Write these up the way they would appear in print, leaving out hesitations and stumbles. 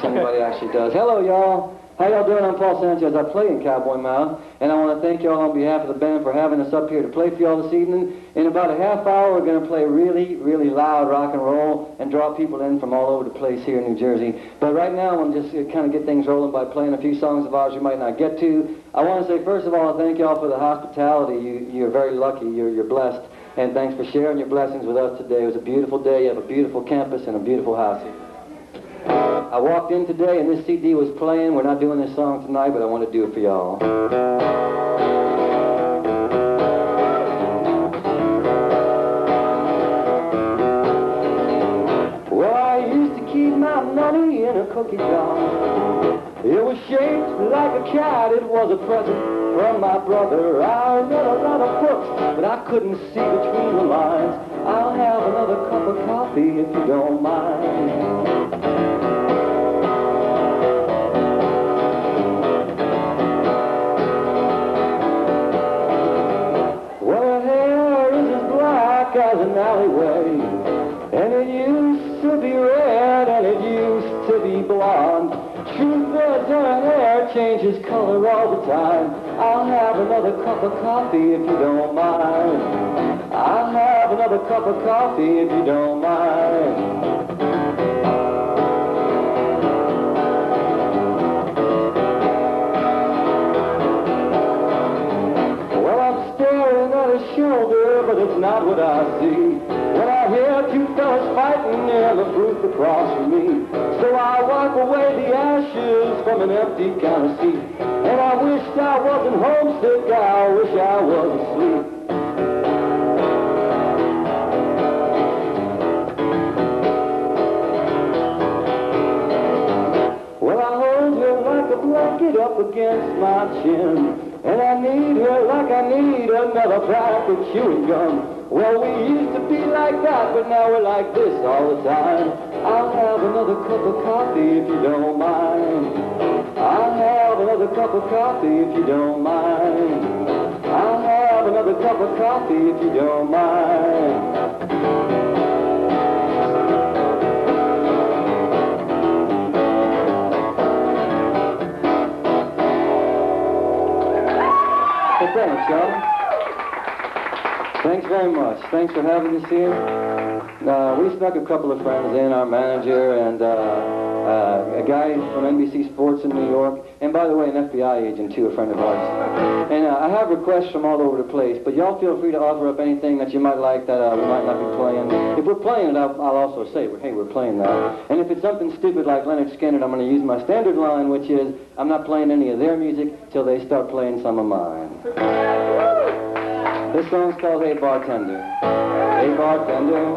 anybody actually does. Hello, y'all. How y'all doing? I'm Paul Sanchez. I play in Cowboy Mouth, and I want to thank y'all on behalf of the band for having us up here to play for y'all this evening. In about a half hour, we're going to play really, really loud rock and roll and draw people in from all over the place here in New Jersey. But right now, I want to just kind of get things rolling by playing a few songs of ours you might not get to. I want to say, first of all, thank y'all for the hospitality. You're very lucky. You're blessed. And thanks for sharing your blessings with us today. It was a beautiful day. You have a beautiful campus and a beautiful house here. I walked in today and this CD was playing. We're not doing this song tonight, but I want to do it for y'all. Well, I used to keep my money in a cookie jar. It was shaped like a cat. It was a present from my brother. I read a lot of books, but I couldn't see between the lines. I'll have another cup of coffee if you don't mind. As an alleyway, and it used to be red and it used to be blonde. Truth is, her hair changes color all the time. I'll have another cup of coffee if you don't mind. I'll have another cup of coffee if you don't mind. Shoulder, but it's not what I see. When I hear two fellas fighting near the booth across from me, so I wipe away the ashes from an empty counter seat. And I wish I wasn't homesick, I wish I was asleep. Well, I hold her like a blanket up against my chin. And I need her like I need another pack of chewing gum. Well, we used to be like that, but now we're like this all the time. I'll have another cup of coffee if you don't mind. I'll have another cup of coffee if you don't mind. I'll have another cup of coffee if you don't mind. Thanks, y'all. Thanks very much. Thanks for having us here. We snuck a couple of friends in, our manager and a guy from NBC Sports in New York, and by the way, an FBI agent too, a friend of ours. And I have requests from all over the place, but y'all feel free to offer up anything that you might like that we might not be playing. If we're playing it, I'll also say, hey, we're playing that. And if it's something stupid like Leonard Skinner, I'm going to use my standard line, which is, I'm not playing any of their music till they start playing some of mine. This song's called Hey Bartender. Hey bartender,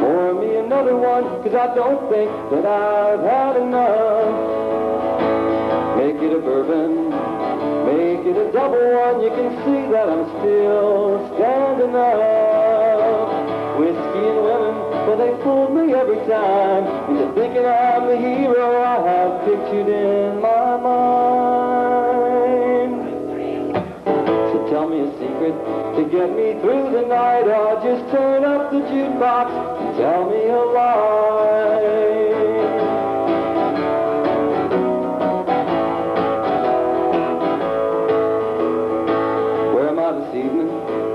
pour me another one, 'cause I don't think that I've had enough. Make it a bourbon, make it a double one, you can see that I'm still standing up. Whiskey and women, well they fooled me every time into thinking I'm the hero I have pictured in my mind. So tell me a secret to get me through the night, or just turn up the jukebox and tell me a lie. Where am I this evening?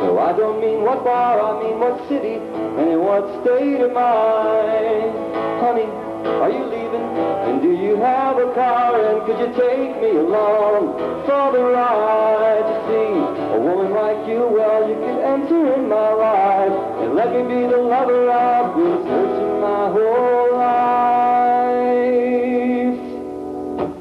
No, I don't mean what bar, I mean what city and in what state am I? Honey, are you leaving? And do you have a car? And could you take me along for the ride? You see, a woman like you, well, you can enter in my life and let me be the lover I've been searching my whole life.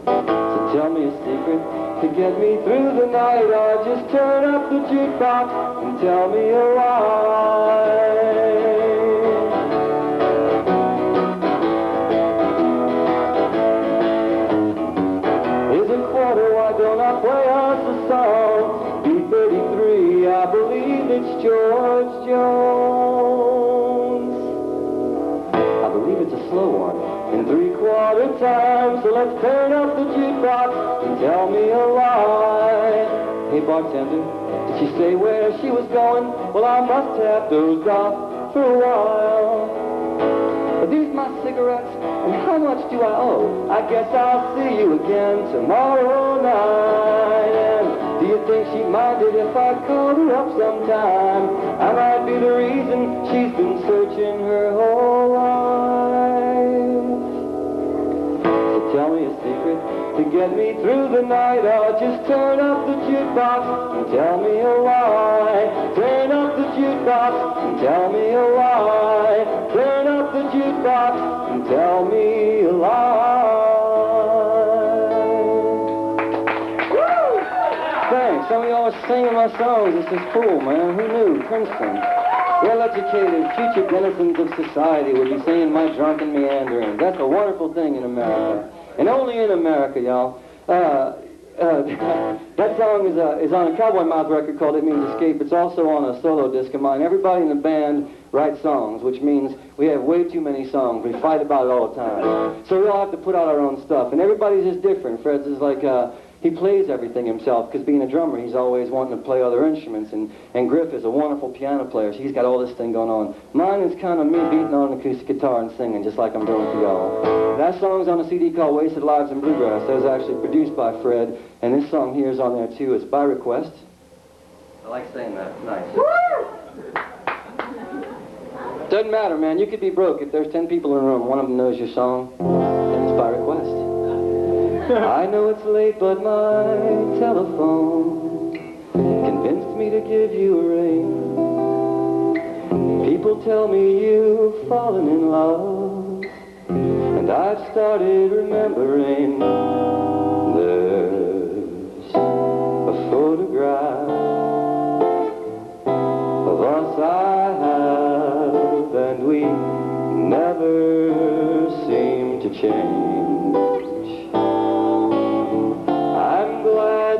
So tell me a secret to get me through the night, or just turn up the jukebox and tell me a lie. Why don't I play us a song? B-33, I believe it's George Jones. I believe it's a slow one in 3/4 time, so let's turn up the jukebox and tell me a lie. Hey bartender, did she say where she was going? Well, I must have dozed off for a while. Are these my cigarettes? And how much do I owe? I guess I'll see you again tomorrow night. And do you think she'd mind it if I called her up sometime? I might be the reason she's been searching her whole life. So tell me a secret to get me through the night. Or just turn up the jukebox and tell me a lie. Turn up the jukebox and tell me a lie. Turn up the jukebox and tell me a lie. Woo! Thanks. Some of y'all are singing my songs. This is cool, man. Who knew? Princeton. Well-educated, future denizens of society would be singing my drunken meanderings. That's a wonderful thing in America. And only in America, y'all. That song is on a Cowboy Mouth record called It Means Escape. It's also on a solo disc of mine. Everybody in the band writes songs, which means we have way too many songs. We fight about it all the time. So we all have to put out our own stuff. And everybody's just different. Fred's is like, he plays everything himself, because being a drummer, he's always wanting to play other instruments. And Griff is a wonderful piano player, so he's got all this thing going on. Mine is kind of me beating on an acoustic guitar and singing, just like I'm doing for y'all. That song's on a CD called Wasted Lives in Bluegrass. That was actually produced by Fred, and this song here is on there too. It's by request. I like saying that. Nice. Doesn't matter, man. You could be broke. If there's 10 people in the room, one of them knows your song, then it's by request. I know it's late, but my telephone convinced me to give you a ring. People tell me you've fallen in love, and I've started remembering. There's a photograph of us I have, and we never seem to change.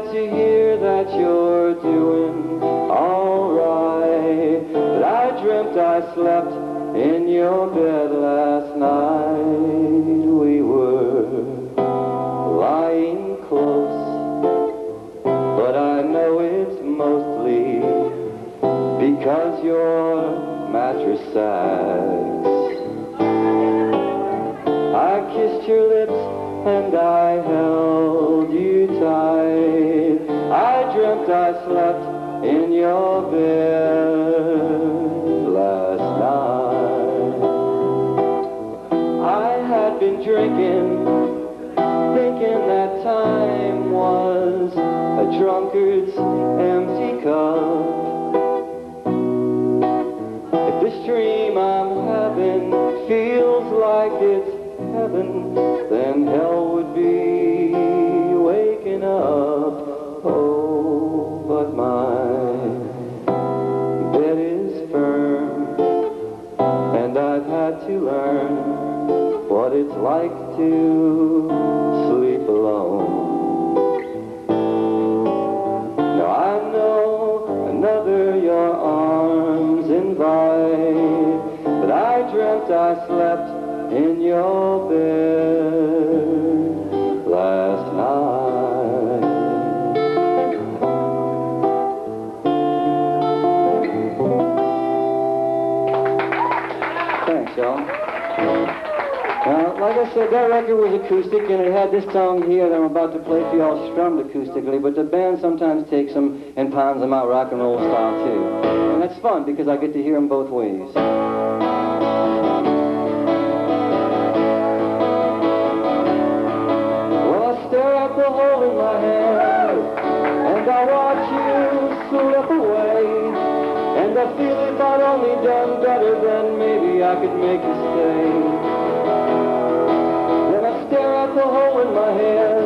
To hear that you're doing all right, but I dreamt I slept in your bed last night. We were lying close, but I know it's mostly because your mattress sags. I kissed your lips and I held you tight. I dreamt I slept in your bed last night. I had been drinking, thinking that time was a drunkard's empty cup. If this dream I'm having feels like it's heaven, then hell would be waking up. Oh, but my bed is firm, and I've had to learn what it's like to sleep alone. Now I know another your arms invite, but I dreamt I slept in your bed last night. Thanks, y'all. Like I said, that record was acoustic, and it had this song here that I'm about to play for y'all strummed acoustically, but the band sometimes takes them and pounds them out rock and roll style, too. And that's fun, because I get to hear them both ways. The hole in my hand, and I watch you slip away, and I feel if I'd only done better, then maybe I could make you stay. Then I stare at the hole in my head,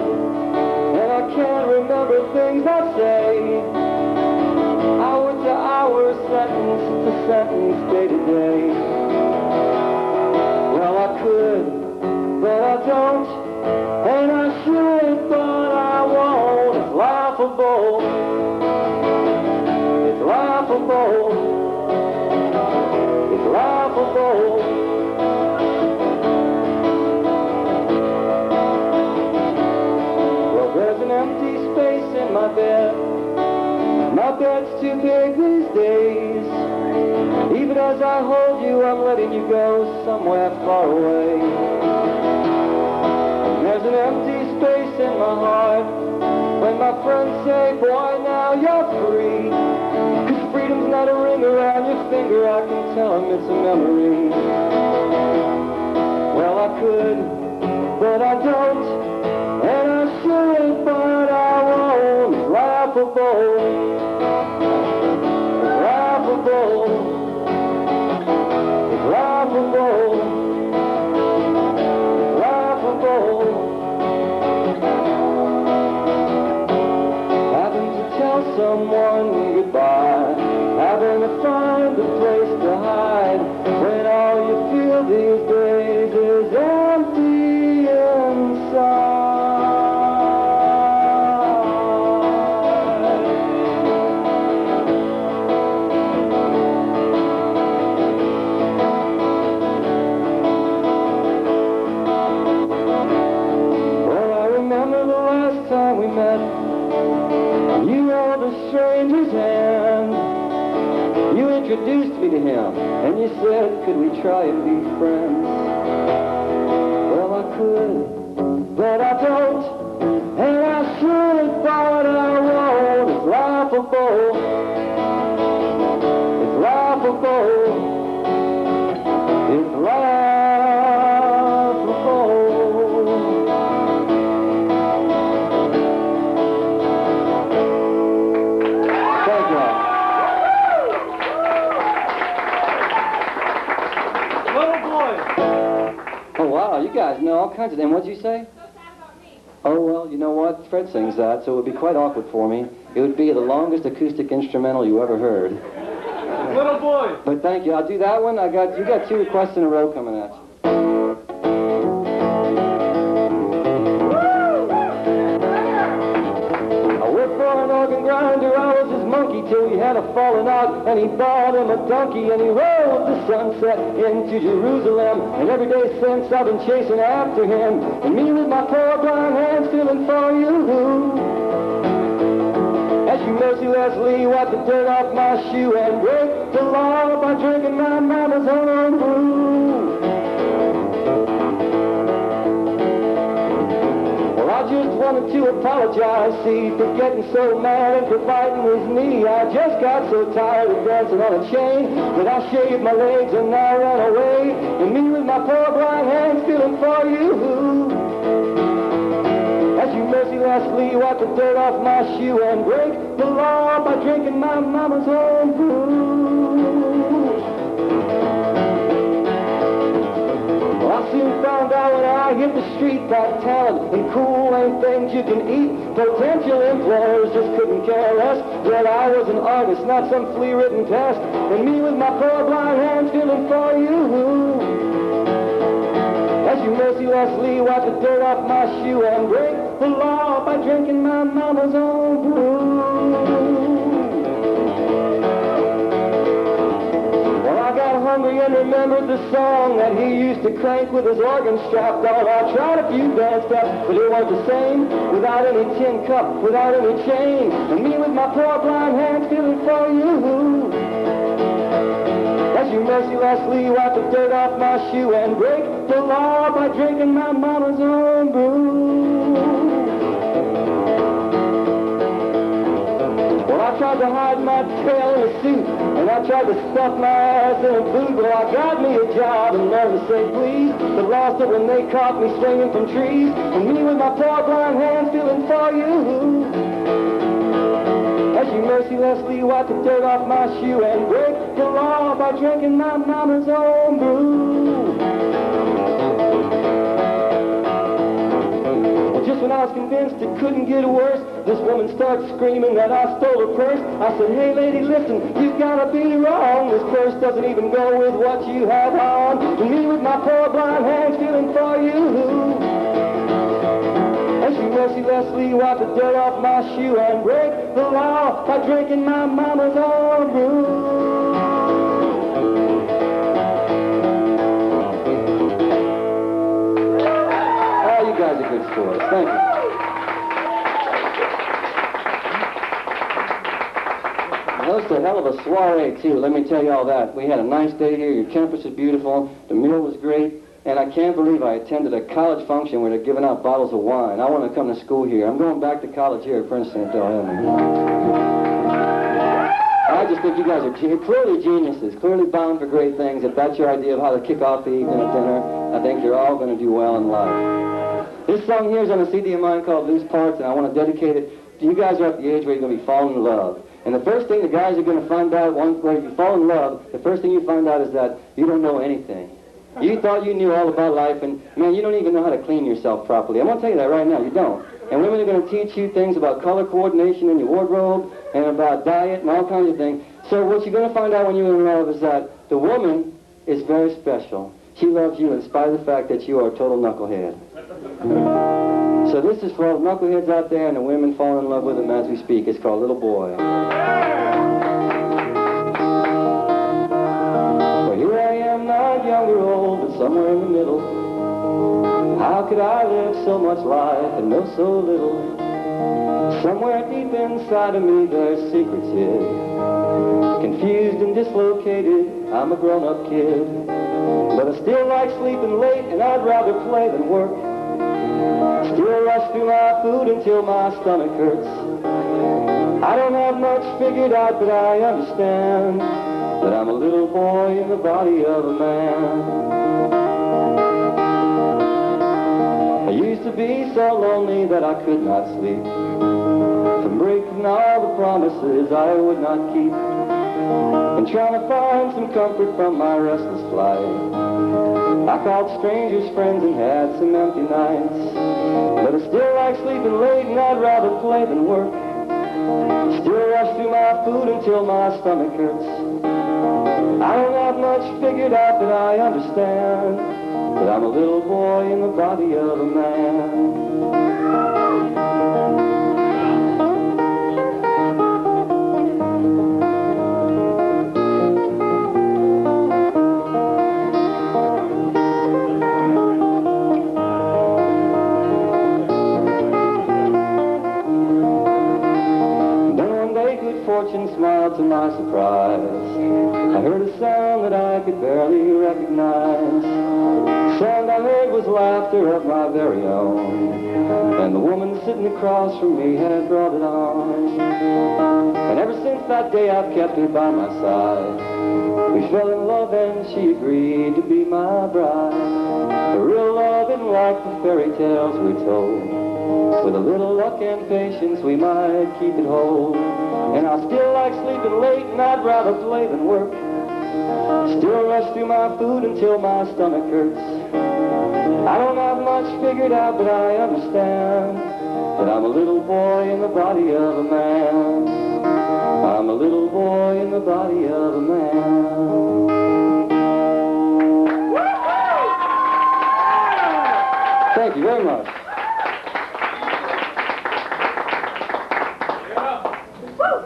and I can't remember things I say. Hour to hour, sentence to sentence, day to day. Well, I could, but I don't. And I should, but I won't. It's laughable. It's laughable. It's laughable. Well, there's an empty space in my bed. My bed's too big these days. Even as I hold you, I'm letting you go somewhere far away. There's an empty space in my heart when my friends say, boy, now you're free. 'Cause freedom's not a ring around your finger, I can tell them it's a memory. Well, I could, but I don't, and I should, but I won't. It's laughable. It's laughable. It's laughable. It's laughable. Having to tell someone goodbye, having to find a place to hide, when all you feel these days is empty inside. Well, I remember the last time we met, you held a stranger's hand. You introduced me to him, and you said, could we try and be friends? Well, I could, but I don't, and I should, but I won't. It's laughable. It's laughable. It's laughable. Thank you. Oh, wow, you guys know all kinds of them. What'd you say? Oh, well, you know what? Fred sings that, so it would be quite awkward for me. It would be the longest acoustic instrumental you ever heard. Little boy. But thank you. I'll do that one. You got 2 requests in a row coming at you. I worked for an organ grinder. I was his monkey till he had a falling out, and he bought him a donkey, and he rode the sunset into Jerusalem. And every day since I've been chasing after him, and me with my poor blind hands feeling for you. As you mercilessly wipe the dirt off my shoe and break the law by drinking my mama's own brew. Well, I just wanted to apologize, see, for getting so mad and for biting his knee. I just got so tired of dancing on a chain that I shaved my legs and I ran away. And me with my poor blind hands feeling for you. As you mercilessly wipe the dirt off my shoe and break the law by drinking my mama's own brew. Well, I soon found out when I hit the street that talent and cool ain't things you can eat. Potential employers just couldn't care less that I was an artist, not some flea-ridden pest. And me with my poor blind hands feeling for you. As you mercilessly wipe the dirt off my shoe and break the law by drinking my mama's own brew. Well, I got hungry and remembered the song that he used to crank with his organ strapped on. I tried a few dance steps, but it weren't the same without any tin cup, without any chain. And me with my poor blind hands feeling for you. As you mercilessly wipe the dirt off my shoe and break the law by drinking my mama's own brew. Well, I tried to hide my tail in a suit, and I tried to stuff my ass in a boot. Well, I got me a job and never said please, but lost it when they caught me swinging from trees. And me with my poor blind hands feeling for you. As you mercilessly wipe the dirt off my shoe and break the law by drinking my mama's own brew. Well, just when I was convinced it couldn't get worse, this woman starts screaming that I stole her purse. I said, hey lady, listen, you've gotta be wrong. This purse doesn't even go with what you have on. And me with my poor blind hands feeling for you. As you mercilessly wipe the dirt off my shoe and break the law by drinking my mama's own brew. Oh, you guys are good sport. Thank you. That was a hell of a soiree, too. Let me tell you all that. We had a nice day here. Your campus is beautiful. The meal was great. and I can't believe I attended a college function where they're giving out bottles of wine. I want to come to school here. I'm going back to college here at Princeton if they'll have me. I just think you guys are clearly geniuses, clearly bound for great things. If that's your idea of how to kick off the evening at dinner, I think you're all going to do well in life. This song here is on a CD of mine called Loose Parts, and I want to dedicate it to you guys who are at the age where you're going to be falling in love. And the first thing the guys are going to find out when you fall in love, the first thing you find out is that you don't know anything. You thought you knew all about life, and man, you don't even know how to clean yourself properly. I'm going to tell you that right now, you don't. And women are going to teach you things about color coordination in your wardrobe, and about diet, and all kinds of things. So what you're going to find out when you're in love is that the woman is very special. She loves you in spite of the fact that you are a total knucklehead. So this is for all the knuckleheads out there and the women falling in love with him as we speak. It's called Little Boy. Well, here I am, not young or old, but somewhere in the middle. How could I live so much life and know so little? Somewhere deep inside of me there's secrets hid. Confused and dislocated, I'm a grown-up kid. But I still like sleeping late, and I'd rather play than work. Still rush through my food until my stomach hurts. I don't have much figured out, but I understand that I'm a little boy in the body of a man. I used to be so lonely that I could not sleep, from breaking all the promises I would not keep, and trying to find some comfort from my restless flight. I called strangers friends and had some empty nights, but I still like sleeping late and I'd rather play than work. Still rush through my food until my stomach hurts. I don't have much figured out, but I understand that I'm a little boy in the body of a man. Fortune smiled to my surprise. I heard a sound that I could barely recognize. The sound I heard was laughter of my very own, and the woman sitting across from me had brought it on. And ever since that day I've kept her by my side. We fell in love and she agreed to be my bride. The real love isn't like the fairy tales we're told. With a little luck and patience we might keep it whole. And I still like sleeping late and I'd rather play than work. Still rush through my food until my stomach hurts. I don't have much figured out, but I understand that I'm a little boy in the body of a man. I'm a little boy in the body of a man. Thank you very much.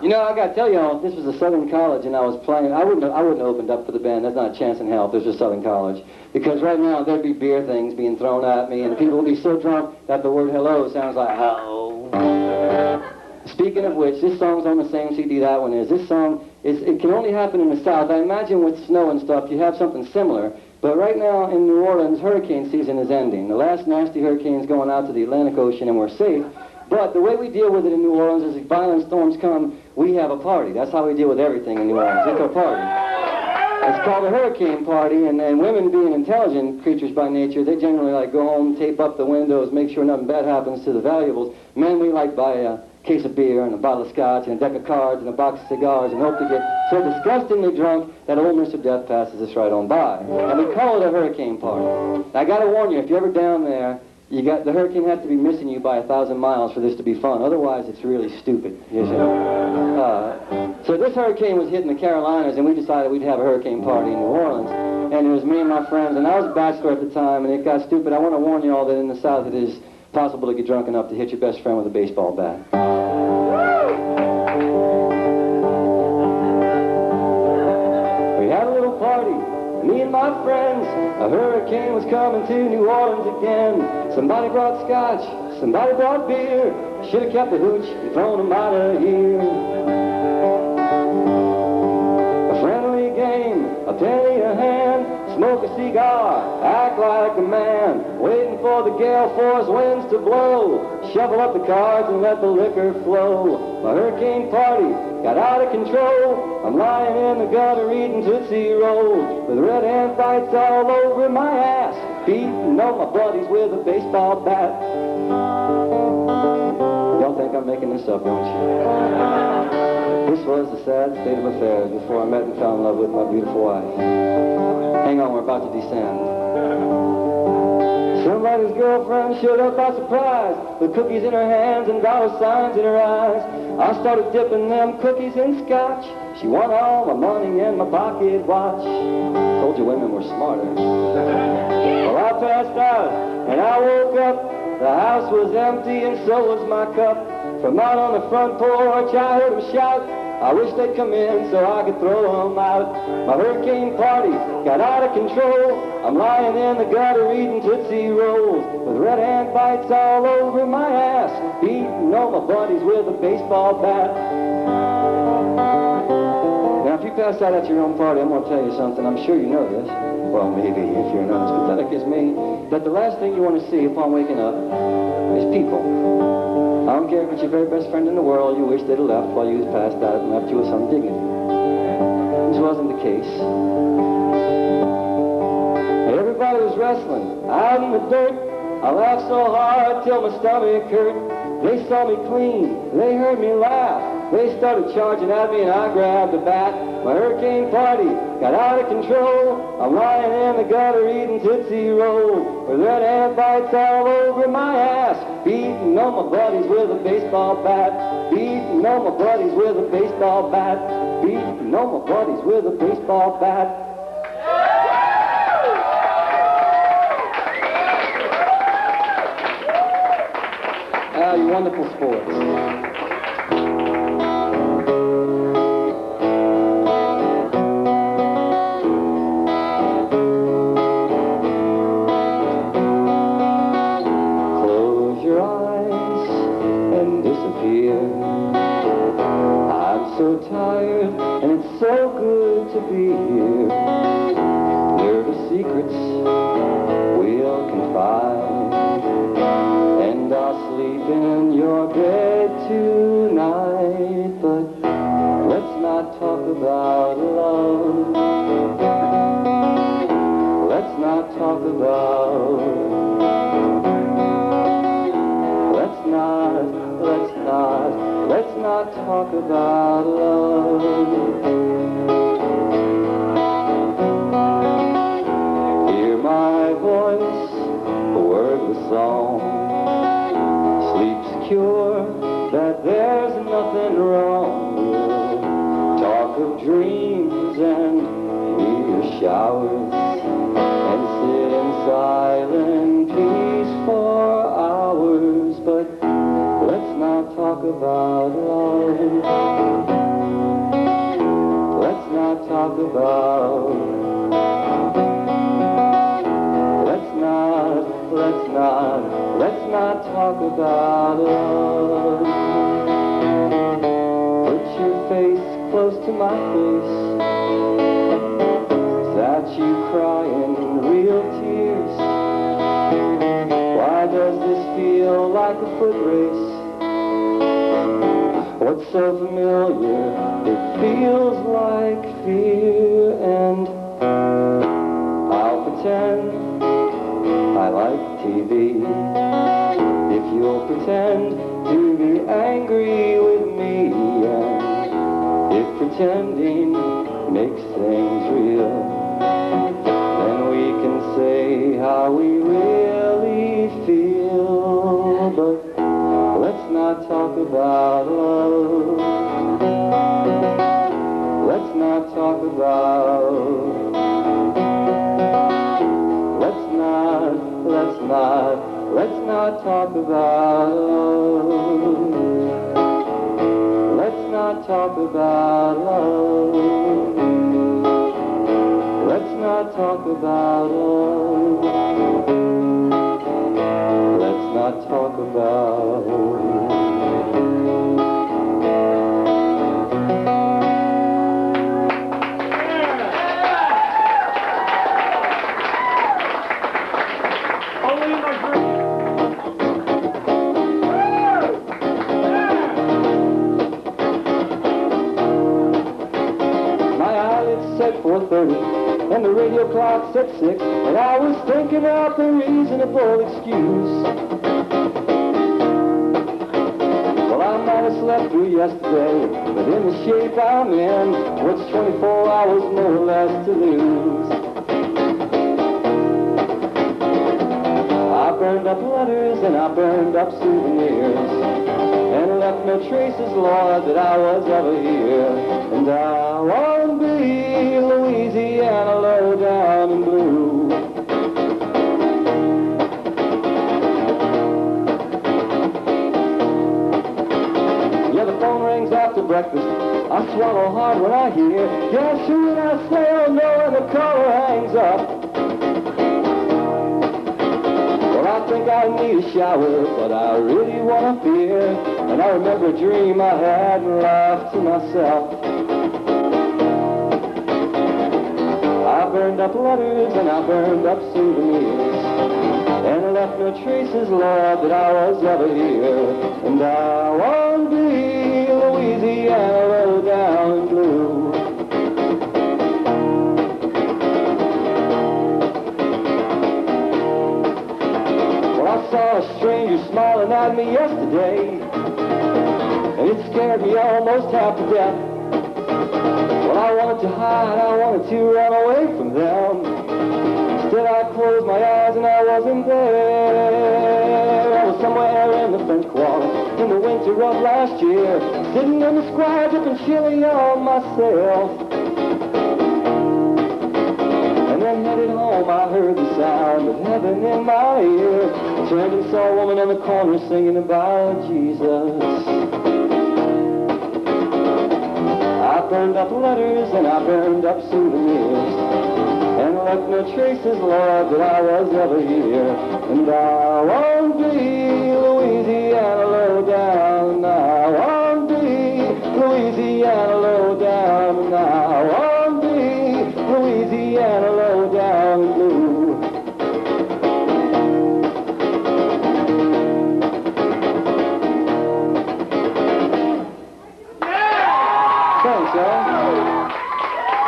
You know, I got to tell y'all, this was a Southern college, and I was playing. I wouldn't have opened up for the band. That's not a chance in hell if there's a Southern college, because right now there'd be beer things being thrown at me, and people would be so drunk that the word hello sounds like hello. Speaking of which, this song's on the same CD that one is. This song it can only happen in the South. I imagine with snow and stuff, you have something similar. But right now in New Orleans, hurricane season is ending. The last nasty hurricane's going out to the Atlantic Ocean, and we're safe. But the way we deal with it in New Orleans is if violent storms come, we have a party. That's how we deal with everything in New Orleans. It's a party. It's called a hurricane party, and women being intelligent creatures by nature, they generally like go home, tape up the windows, make sure nothing bad happens to the valuables. Men, we like buy a case of beer and a bottle of scotch and a deck of cards and a box of cigars and hope to get so disgustingly drunk that old Mr. Death passes us right on by. And we call it a hurricane party. Now, I got to warn you, if you're ever down there, the hurricane has to be missing you by 1,000 miles for this to be fun. Otherwise, it's really stupid. So this hurricane was hitting the Carolinas, and we decided we'd have a hurricane party in New Orleans. And it was me and my friends, and I was a bachelor at the time, and it got stupid. I want to warn you all that in the South it is possible to get drunk enough to hit your best friend with a baseball bat. We had a little party, me and my friends. A hurricane was coming to New Orleans again. Somebody brought scotch, somebody brought beer. Should have kept the hooch and thrown them out of here. A friendly game, a penny a hand. Smoke a cigar, act like a man, waiting for the gale force winds to blow. Shuffle up the cards and let the liquor flow. My hurricane party got out of control. I'm lying in the gutter eating Tootsie Rolls, with red hand fights all over my ass, beating all my buddies with a baseball bat. Y'all think I'm making this up, don't you? This was the sad state of affairs before I met and fell in love with my beautiful wife. Hang on, we're about to descend. Somebody's girlfriend showed up by surprise, with cookies in her hands and dollar signs in her eyes. I started dipping them cookies in scotch. She won all my money and my pocket watch. Told you women were smarter. Well, I passed out and I woke up. The house was empty and so was my cup. From out on the front porch I heard them shout, I wish they'd come in so I could throw them out. My hurricane party got out of control. I'm lying in the gutter eating Tootsie Rolls, with red hand bites all over my ass, beating all my buddies with a baseball bat. Now, if you pass out at your own party, I'm going to tell you something. I'm sure you know this. Well, maybe if you're not as pathetic as me, that the last thing you want to see upon waking up is people. I don't care if it's your very best friend in the world you wish they'd have left while you was passed out and left you with some dignity. This wasn't the case. Everybody was wrestling out in the dirt. I laughed so hard till my stomach hurt. They saw me clean, they heard me laugh. They started charging at me and I grabbed a bat. My hurricane party got out of control. I'm lying in the gutter eating Tootsie Rolls, with red hand bites all over my ass, beating all my buddies with a baseball bat. Beating all my buddies with a baseball bat. Beating all my buddies with a baseball bat. Ah, you wonderful sports. So tired, and it's so good to be here. Nervous secrets we'll confide, and I'll sleep in your bed tonight. But let's not talk about love. Let's not talk about. Let's not talk about love. Hear my voice, a wordless song. Sleep secure that there's nothing wrong. We'll talk of dreams and meteor showers, and sit in silent peace for hours. But let's not talk about love. Let's not talk about. Let's not talk about love. Put your face close to my face. Is that you crying real tears? Why does this feel like a foot race? What's so familiar? It feels like fear, and I'll pretend I like TV. If you'll pretend to be angry with me, and if pretending makes things real, then we can say how we really feel. But let's not talk about love. Let's not talk about. Let's not talk about love. Let's not talk about love. Let's not talk about love. Let's not talk about. said 4:30, and the radio clock said 6, and I was thinking out the reasonable excuse. Well, I might have slept through yesterday, but in the shape I'm in, what's 24 hours more or less to lose? I burned up letters and I burned up souvenirs, and left no traces, Lord, that I was ever here. And I want to be Louisiana low down and blue. Yeah, the phone rings after breakfast. I swallow hard when I hear, yeah, sure, when I say, oh no, and the caller hangs up. Well, I think I need a shower, but I really want a beer. And I remember a dream I had and laughed to myself. I burned up letters and I burned up souvenirs, and left no traces, Lord, that I was ever here. And I want to be Louisiana low down and blue. Well, I saw a stranger smiling at me yesterday, and it scared me almost half to death. Well, I wanted to hide, I wanted to run away from them. Instead I closed my eyes and I wasn't there. I was somewhere in the French Quarter in the winter of last year, sitting in the square dripping chili on myself. And then headed home, I heard the sound of heaven in my ear. I turned and saw a woman on the corner singing about Jesus. I burned up letters and I burned up souvenirs, and left no traces, Lord, that I was ever here. And I won't be Louisiana low down, I won't be Louisiana low down, and I won't be Louisiana low down and blue. Thanks, y'all.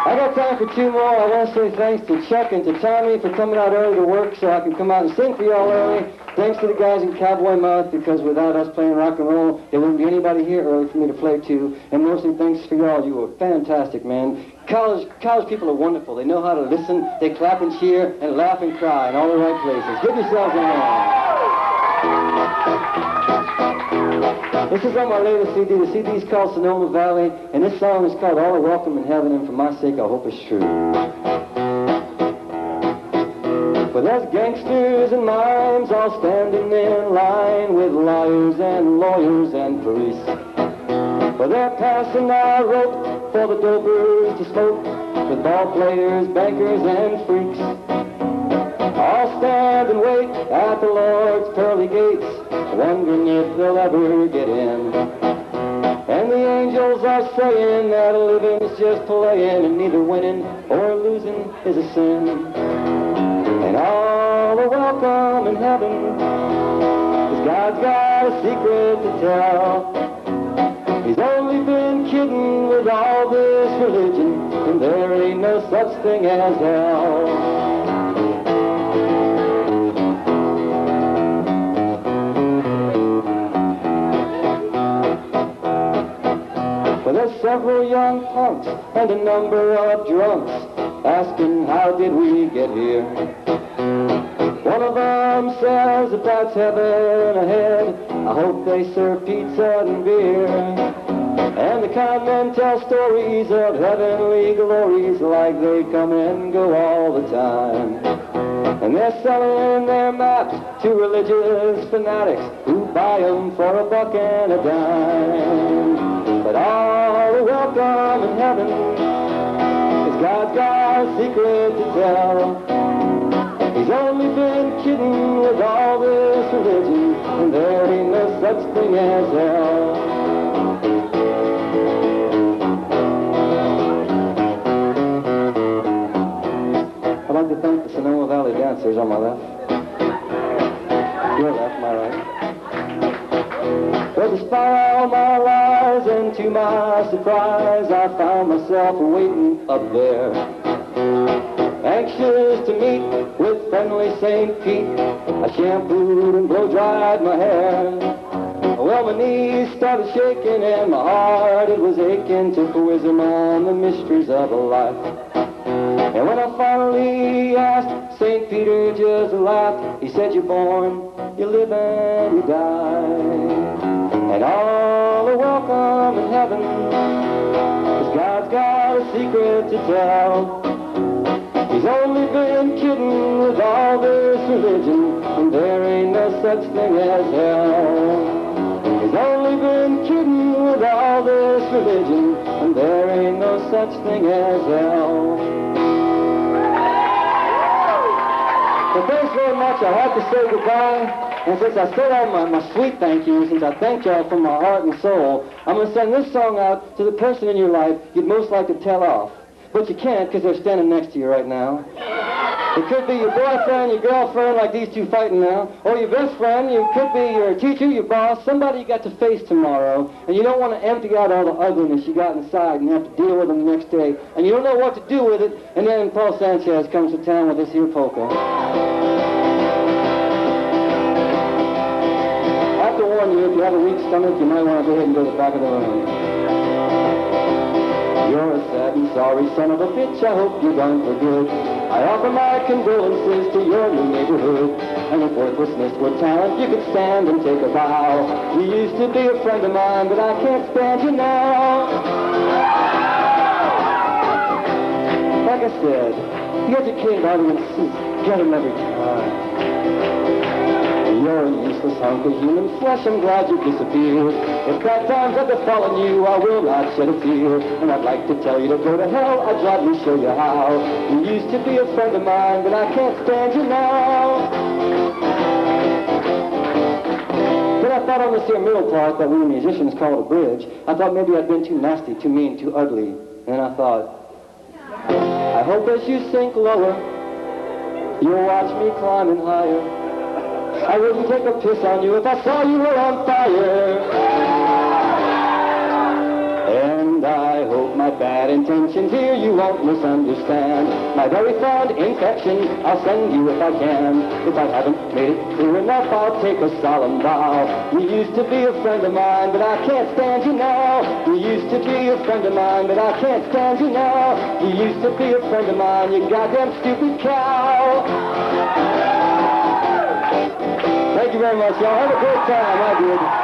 I got time for two more. I want to say thanks to Chuck and to Tommy for coming out early to work so I can come out and sing for y'all early. Thanks to the guys in Cowboy Mouth, because without us playing rock and roll, there wouldn't be anybody here early for me to play to. And mostly thanks for y'all. You were fantastic, man. College people are wonderful. They know how to listen. They clap and cheer and laugh and cry in all the right places. Give yourselves a hand. This is on my latest CD. The CD is called Sonoma Valley, and this song is called All Are Welcome in Heaven, and for my sake, I hope it's true. For there's gangsters and mimes all standing in line with liars and lawyers and police. For they're passing out rope for the dopers to smoke with ball players, bankers, and freaks. All stand and wait at the Lord's pearly gates, wondering if they'll ever get in. And the angels are saying that living's just playing, and neither winning or losing is a sin. And all are welcome in heaven, 'cause God's got a secret to tell. He's only been kidding with all this religion, and there ain't no such thing as hell. There's several young punks and a number of drunks asking how did we get here. One of them says if that's heaven ahead, I hope they serve pizza and beer. And the con men tell stories of heavenly glories like they come and go all the time. And they're selling their maps to religious fanatics who buy them for $1 and a dime. But all are welcome in heaven, 'cause God's got a secret to tell. He's only been kidding with all this religion, and there ain't no such thing as hell. I'd like to thank the Sonoma Valley dancers on my left. Your left, my right. Well, despite all my lies and to to my surprise, I found myself waiting up there, anxious to meet with friendly St. Pete. I shampooed and blow-dried my hair. Well, my knees started shaking and my heart, it was aching to quiz him on the mysteries of a life. And when I finally asked, St. Peter just laughed. He said, you're born, you live and you die, and all are welcome in heaven, 'cause God's got a secret to tell. He's only been kidding with all this religion, and there ain't no such thing as hell. He's only been kidding with all this religion, and there ain't no such thing as hell. Well, thanks very much. I have to say goodbye. And since I said all my sweet thank yous, since I thank y'all from my heart and soul, I'm going to send this song out to the person in your life you'd most like to tell off. But you can't because they're standing next to you right now. It could be your boyfriend, your girlfriend, like these two fighting now, or your best friend. You could be your teacher, your boss, somebody you got to face tomorrow, and you don't want to empty out all the ugliness you got inside and have to deal with them the next day, and you don't know what to do with it, and then Paul Sanchez comes to town with this here polka. I have to warn you, if you have a weak stomach, you might want to go ahead and go to the back of the room. You're a sad and sorry son of a bitch, I hope you're gone for good. I offer my condolences to your new neighborhood. And if worthlessness were talent, you could stand and take a bow. You used to be a friend of mine, but I can't stand you now. Like I said, the educated audiences get them every time. You're a useless hunk of human flesh, I'm glad you disappeared. If bad times have befallen you, I will not shed a tear. And I'd like to tell you to go to hell, I'd gladly show you how. You used to be a friend of mine, but I can't stand you now. Then I thought on this here middle part that we musicians call it a bridge, I thought maybe I'd been too nasty, too mean, too ugly. And I thought, I hope as you sink lower, you'll watch me climbing higher. I wouldn't take a piss on you if I saw you were on fire. And I hope my bad intentions here you won't misunderstand. My very fond infection I'll send you if I can. If I haven't made it clear enough, I'll take a solemn vow. You used to be a friend of mine, but I can't stand you now. You used to be a friend of mine, but I can't stand you now. You used to be a friend of mine, you goddamn stupid cow. Thank you very much, y'all. Have a great time. I did.